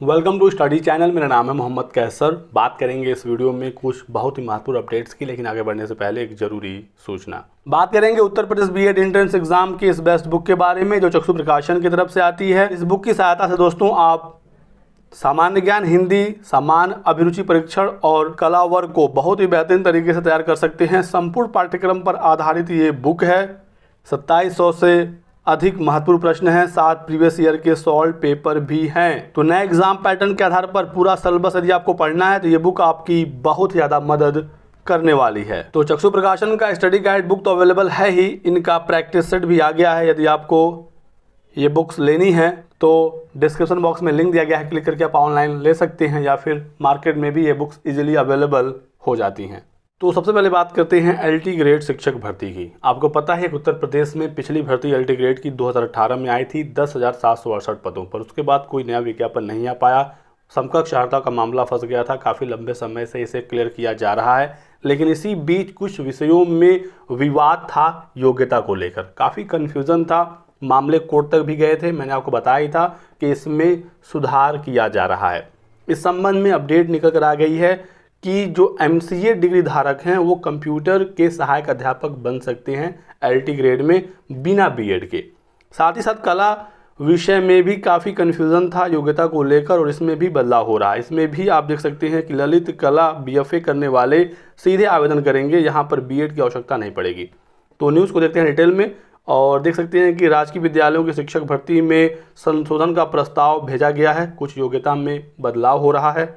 Welcome to study channel. मेरा नाम है मोहम्मद कैसर। बात करेंगे इस वीडियो में कुछ बहुत ही महत्वपूर्ण अपडेट्स की, लेकिन आगे बढ़ने से पहले एक जरूरी सूचना। बात करेंगे Uttar Pradesh BEd entrance exam की इस बेस्ट बुक के बारे में जो चक्षु प्रकाशन की तरफ से आती है। इस बुक की सहायता से दोस्तों आप सामान्य ज्ञान, हिंदी, सामान्य अभिरुचि परीक्षण और कला वर्ग को बहुत ही बेहतरीन तरीके से तैयार कर सकते हैं। संपूर्ण पाठ्यक्रम पर आधारित ये बुक है। 2700 से अधिक महत्वपूर्ण प्रश्न हैं, 7 प्रीवियस ईयर के सॉल्व पेपर भी हैं। तो नए एग्जाम पैटर्न के आधार पर पूरा सिलेबस यदि आपको पढ़ना है तो ये बुक आपकी बहुत ज़्यादा मदद करने वाली है। तो चक्षु प्रकाशन का स्टडी गाइड बुक तो अवेलेबल है ही, इनका प्रैक्टिस सेट भी आ गया है। यदि आपको ये बुक्स लेनी है तो डिस्क्रिप्शन बॉक्स में लिंक दिया गया है, क्लिक करके आप ऑनलाइन ले सकते हैं या फिर मार्केट में भी ये बुक्स इजीली अवेलेबल हो जाती हैं। तो सबसे पहले बात करते हैं एलटी ग्रेड शिक्षक भर्ती की। आपको पता है कि उत्तर प्रदेश में पिछली भर्ती एलटी ग्रेड की 2018 में आई थी 10,768 पदों पर। उसके बाद कोई नया विज्ञापन नहीं आ पाया। समकक्ष अर्हता का मामला फंस गया था। काफ़ी लंबे समय से इसे क्लियर किया जा रहा है, लेकिन इसी बीच कुछ विषयों में विवाद था। योग्यता को लेकर काफ़ी कन्फ्यूज़न था, मामले कोर्ट तक भी गए थे। मैंने आपको बताया ही था कि इसमें सुधार किया जा रहा है। इस संबंध में अपडेट निकल कर आ गई है कि जो एमसीए डिग्री धारक हैं वो कंप्यूटर के सहायक अध्यापक बन सकते हैं एलटी ग्रेड में बिना बीएड के। साथ ही साथ कला विषय में भी काफ़ी कन्फ्यूज़न था योग्यता को लेकर, और इसमें भी बदलाव हो रहा है। इसमें भी आप देख सकते हैं कि ललित कला बीएफए करने वाले सीधे आवेदन करेंगे, यहाँ पर बीएड की आवश्यकता नहीं पड़ेगी। तो न्यूज़ को देखते हैं डिटेल में और देख सकते हैं कि राजकीय विद्यालयों की शिक्षक भर्ती में संशोधन का प्रस्ताव भेजा गया है। कुछ योग्यता में बदलाव हो रहा है।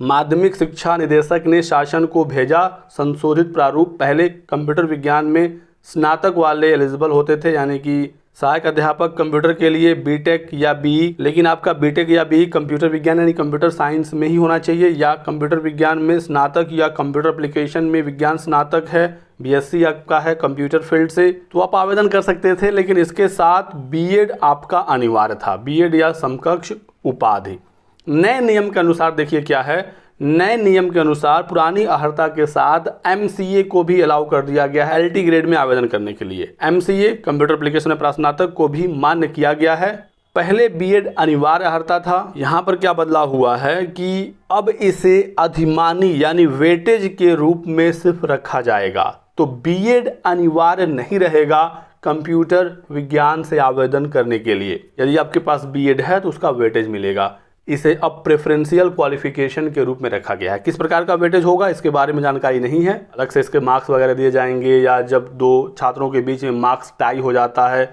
माध्यमिक शिक्षा निदेशक ने शासन को भेजा संशोधित प्रारूप। पहले कंप्यूटर विज्ञान में स्नातक वाले एलिजिबल होते थे, यानी कि सहायक अध्यापक कंप्यूटर के लिए बीटेक या बीई, लेकिन आपका बीटेक या बीई कंप्यूटर विज्ञान यानी कंप्यूटर साइंस में ही होना चाहिए, या कंप्यूटर विज्ञान में स्नातक या कंप्यूटर एप्लीकेशन में विज्ञान स्नातक है, बीएससी आपका है कंप्यूटर फील्ड से, तो आप आवेदन कर सकते थे। लेकिन इसके साथ बीएड आपका अनिवार्य था, बीएड या समकक्ष उपाधि। नए नियम के अनुसार देखिए क्या है, नए नियम के अनुसार पुरानी अर्हता के साथ एमसीए को भी अलाउ कर दिया गया है एलटी ग्रेड में आवेदन करने के लिए। एमसीए कंप्यूटर एप्लीकेशन में स्नातक को भी मान्य किया गया है। पहले बीएड अनिवार्य अर्हता था, यहाँ पर क्या बदलाव हुआ है कि अब इसे अधिमानी यानी वेटेज के रूप में सिर्फ रखा जाएगा। तो बीएड अनिवार्य नहीं रहेगा कंप्यूटर विज्ञान से आवेदन करने के लिए। यदि आपके पास बीएड है तो उसका वेटेज मिलेगा। इसे अब प्रेफरेंशियल क्वालिफिकेशन के रूप में रखा गया है। किस प्रकार का वेटेज होगा इसके बारे में जानकारी नहीं है। अलग से इसके मार्क्स वगैरह दिए जाएंगे, या जब दो छात्रों के बीच में मार्क्स टाई हो जाता है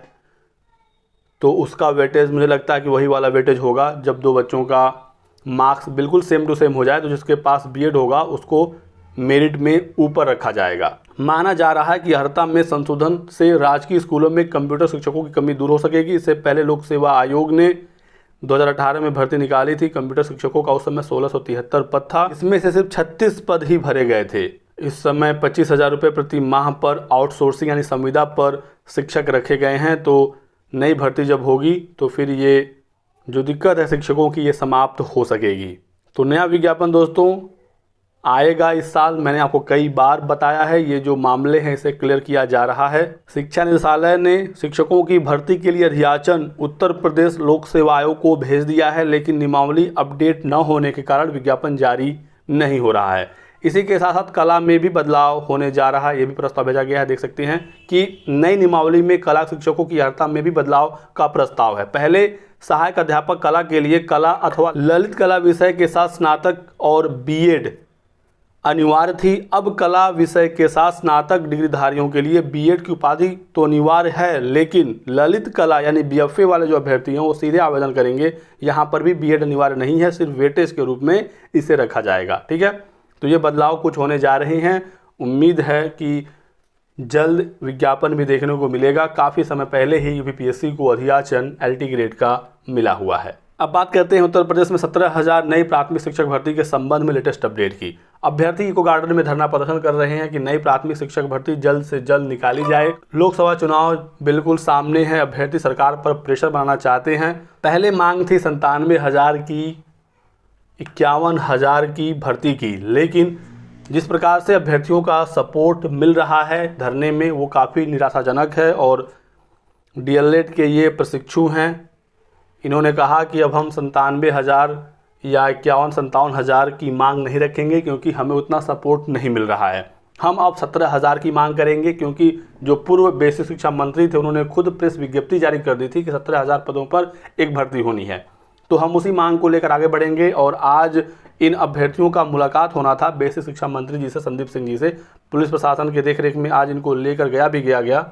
तो उसका वेटेज मुझे लगता है कि वही वाला वेटेज होगा। जब दो बच्चों का मार्क्स बिल्कुल सेम टू सेम हो जाए तो जिसके पास बीएड होगा उसको मेरिट में ऊपर रखा जाएगा। माना जा रहा है कि अर्हता में संशोधन से राजकीय स्कूलों में कंप्यूटर शिक्षकों की कमी दूर हो सकेगी। इससे पहले लोक सेवा आयोग ने 2018 में भर्ती निकाली थी कंप्यूटर शिक्षकों का। उस समय 1673 पद था, इसमें से सिर्फ 36 पद ही भरे गए थे। इस समय 25,000 रुपये प्रति माह पर आउटसोर्सिंग यानी संविदा पर शिक्षक रखे गए हैं। तो नई भर्ती जब होगी तो फिर ये जो दिक्कत है शिक्षकों की ये समाप्त हो सकेगी। तो नया विज्ञापन दोस्तों आएगा इस साल। मैंने आपको कई बार बताया है, ये जो मामले हैं इसे क्लियर किया जा रहा है। शिक्षा निदेशालय ने शिक्षकों की भर्ती के लिए अधियाचन उत्तर प्रदेश लोक सेवा आयोग को भेज दिया है, लेकिन नियमावली अपडेट न होने के कारण विज्ञापन जारी नहीं हो रहा है। इसी के साथ साथ कला में भी बदलाव होने जा रहा है, ये भी प्रस्ताव भेजा गया है। देख सकते हैं कि नई नियमावली में कला शिक्षकों की अर्हता में भी बदलाव का प्रस्ताव है। पहले सहायक अध्यापक कला के लिए कला अथवा ललित कला विषय के साथ स्नातक और बीएड अनिवार्य थी। अब कला विषय के साथ स्नातक डिग्रीधारियों के लिए बीएड की उपाधि तो अनिवार्य है, लेकिन ललित कला यानी बीएफए वाले जो अभ्यर्थी हैं वो सीधे आवेदन करेंगे। यहाँ पर भी बीएड अनिवार्य नहीं है, सिर्फ वेटेज के रूप में इसे रखा जाएगा। ठीक है, तो ये बदलाव कुछ होने जा रहे हैं। उम्मीद है कि जल्द विज्ञापन भी देखने को मिलेगा। काफ़ी समय पहले ही यूपीपीएससी को अधियाचन एलटी ग्रेड का मिला हुआ है। अब बात करते हैं उत्तर प्रदेश में 17,000 नई प्राथमिक शिक्षक भर्ती के संबंध में लेटेस्ट अपडेट की। अभ्यर्थी इको गार्डन में धरना प्रदर्शन कर रहे हैं कि नई प्राथमिक शिक्षक भर्ती जल्द से जल्द निकाली जाए। लोकसभा चुनाव बिल्कुल सामने है, अभ्यर्थी सरकार पर प्रेशर बनाना चाहते हैं। पहले मांग थी 97,000 की, 51,000 की भर्ती की, लेकिन जिस प्रकार से अभ्यर्थियों का सपोर्ट मिल रहा है धरने में वो काफ़ी निराशाजनक है। और डीएलएड के ये प्रशिक्षु हैं, इन्होंने कहा कि अब हम 97,000 या 51-57 हज़ार की मांग नहीं रखेंगे, क्योंकि हमें उतना सपोर्ट नहीं मिल रहा है। हम अब 17,000 की मांग करेंगे, क्योंकि जो पूर्व बेसिक शिक्षा मंत्री थे उन्होंने खुद प्रेस विज्ञप्ति जारी कर दी थी कि 17,000 पदों पर एक भर्ती होनी है। तो हम उसी मांग को लेकर आगे बढ़ेंगे। और आज इन अभ्यर्थियों का मुलाकात होना था बेसिक शिक्षा मंत्री जी से, संदीप सिंह जी से। पुलिस प्रशासन के देखरेख में आज इनको लेकर गया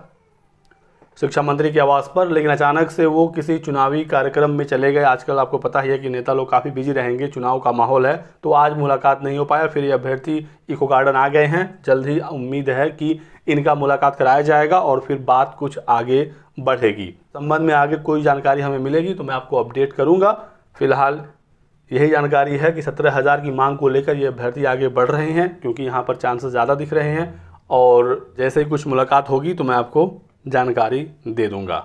शिक्षा मंत्री के आवास पर, लेकिन अचानक से वो किसी चुनावी कार्यक्रम में चले गए। आजकल आपको पता ही है कि नेता लोग काफ़ी बिजी रहेंगे, चुनाव का माहौल है, तो आज मुलाकात नहीं हो पाया। फिर ये अभ्यर्थी इको गार्डन आ गए हैं। जल्द ही उम्मीद है कि इनका मुलाकात कराया जाएगा और फिर बात कुछ आगे बढ़ेगी। संबंध में आगे कोई जानकारी हमें मिलेगी तो मैं आपको अपडेट करूँगा। फिलहाल यही जानकारी है कि 17,000 की मांग को लेकर ये अभ्यर्थी आगे बढ़ रहे हैं, क्योंकि यहाँ पर चांसेस ज़्यादा दिख रहे हैं। और जैसे ही कुछ मुलाकात होगी तो मैं आपको जानकारी दे दूंगा।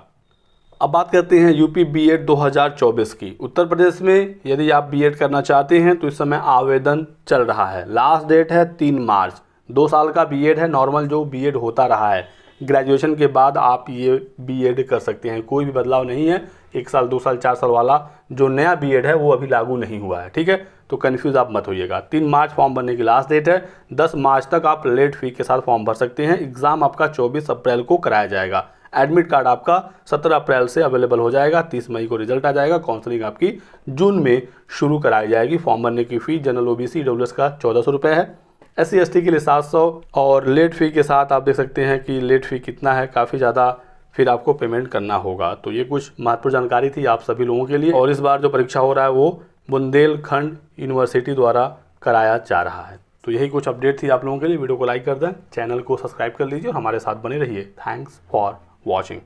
अब बात करते हैं यूपी बीएड 2024 की। उत्तर प्रदेश में यदि आप बीएड करना चाहते हैं तो इस समय आवेदन चल रहा है। लास्ट डेट है 3 मार्च। 2 साल का बीएड है, नॉर्मल जो बीएड होता रहा है। ग्रेजुएशन के बाद आप ये बीएड कर सकते हैं, कोई भी बदलाव नहीं है। 1 साल 2 साल 4 साल वाला जो नया बीएड है वो अभी लागू नहीं हुआ है, ठीक है। तो कन्फ्यूज़ आप मत होइएगा। 3 मार्च फॉर्म भरने की लास्ट डेट है। 10 मार्च तक आप लेट फी के साथ फॉर्म भर सकते हैं। एग्ज़ाम आपका 24 अप्रैल को कराया जाएगा। एडमिट कार्ड आपका 17 अप्रैल से अवेलेबल हो जाएगा। 30 मई को रिजल्ट आ जाएगा। काउंसलिंग आपकी जून में शुरू कराई जाएगी। फॉर्म भरने की फ़ी जनरल ओबीसी ईडब्ल्यूएस का 1400 रुपये है, SC ST के लिए 700, और लेट फ़ी के साथ आप देख सकते हैं कि लेट फ़ी कितना है, काफ़ी ज़्यादा फिर आपको पेमेंट करना होगा। तो ये कुछ महत्वपूर्ण जानकारी थी आप सभी लोगों के लिए। और इस बार जो परीक्षा हो रहा है वो बुंदेलखंड यूनिवर्सिटी द्वारा कराया जा रहा है। तो यही कुछ अपडेट थी आप लोगों के लिए। वीडियो को लाइक कर दें, चैनल को सब्सक्राइब कर लीजिए और हमारे साथ बने रहिए। Thanks for watching.